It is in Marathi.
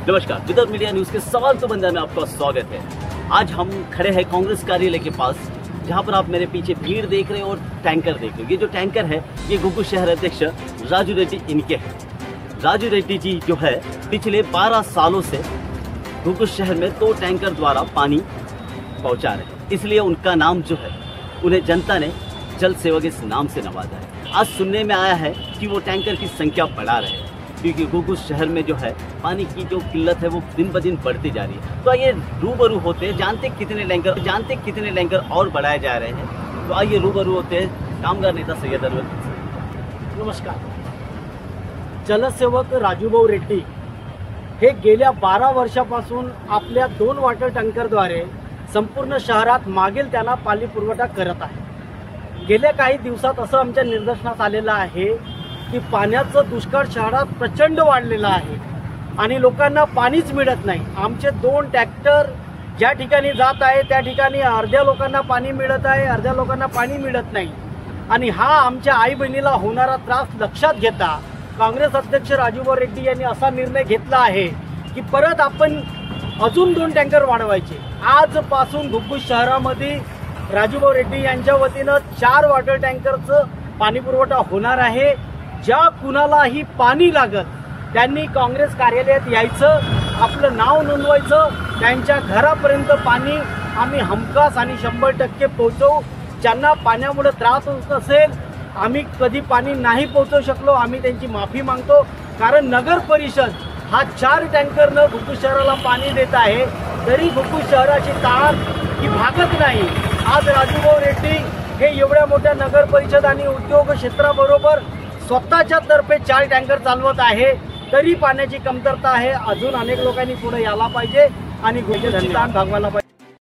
नमस्कार, विदर्भ मीडिया न्यूज के सवाल तो बंदा में आपका स्वागत है। आज हम खड़े हैं कांग्रेस कार्यालय के पास, जहां पर आप मेरे पीछे भीड़ देख रहे हैं और टैंकर देख रहे हैं। ये जो टैंकर है ये गुग्गू शहर अध्यक्ष राजू रेड्डी इनके हैं। राजू रेड्डी जी जो है पिछले 12 सालों से गुग्गू शहर में 2 टैंकर द्वारा पानी पहुंचा रहे हैं, इसलिए उनका नाम जो है उन्हें जनता ने जल सेवक इस नाम से नवाजा है। आज सुनने में आया है कि वो टैंकर की संख्या बढ़ा रहे हैं, क्योंकि गुग्गू शहर में जो है पानी की जो किल्लत है वो दिन ब दिन बढ़ती जा रही है। तो आइए रूबरू होते हैं, जानते कितने टैंकर और बढ़ाए जा रहे हैं। तो आइए रूबरू होते हैं कामगार नेता सय्यद अनवर। नमस्कार। जलसेवक राजूभाऊ रेड्डी हे गेल्या 12 वर्षापासून आपल्या 2 वॉटर टँकरद्वारे संपूर्ण शहरात मागेल त्यांना पाणी पुरवठा करत आहे। गेल्या काही दिवसात असं आमच्या निदर्शनास आलेलं आहे की पाण्याचं दुष्काळ शहरात प्रचंड वाढलेला आहे आणि लोकांना पाणीच मिळत नाही। आमचे 2 ट्रॅक्टर ज्या ठिकाणी जात आहे त्या ठिकाणी अर्ध्या लोकांना पाणी मिळत आहे, अर्ध्या लोकांना पाणी मिळत नाही। आणि हा आमच्या आई बहिणीला होणारा त्रास लक्षात घेता काँग्रेस अध्यक्ष राजूभाऊ रेड्डी यांनी असा निर्णय घेतला आहे की परत आपण अजून 2 टँकर वाढवायचे। आजपासून गुग्गू शहरामध्ये राजूभाऊ रेड्डी यांच्या वतीनं 4 वॉटर टँकरचं पाणी पुरवठा होणार आहे। ज्या कुणालाही पाणी लागत त्यांनी काँग्रेस कार्यालयात यायचं, आपलं नाव नोंदवायचं, त्यांच्या घरापर्यंत पाणी आम्ही हमखास आणि 100% पोहोचवू। ज्यांना पाण्यामुळे त्रास होत असेल, आम्ही कधी पाणी नाही पोहोचवू शकलो, आम्ही त्यांची माफी मागतो। कारण नगर परिषद हा 4 टँकरनं गुग्गू शहराला पाणी देत आहे, तरी गुग्गू शहराची ताण ही भागत नाही। आज राजूभाऊ रेड्डी हे एवढ्या मोठ्या नगर परिषद आणि उद्योग क्षेत्राबरोबर स्वतःच्या तर्फे 4 टँकर चालवत आहे, तरी पाण्याची कमतरता आहे। अजून अनेक लोकांनी पुढे यायला पाहिजे आणि गुग्गूची ताण भागवायला पाहिजे।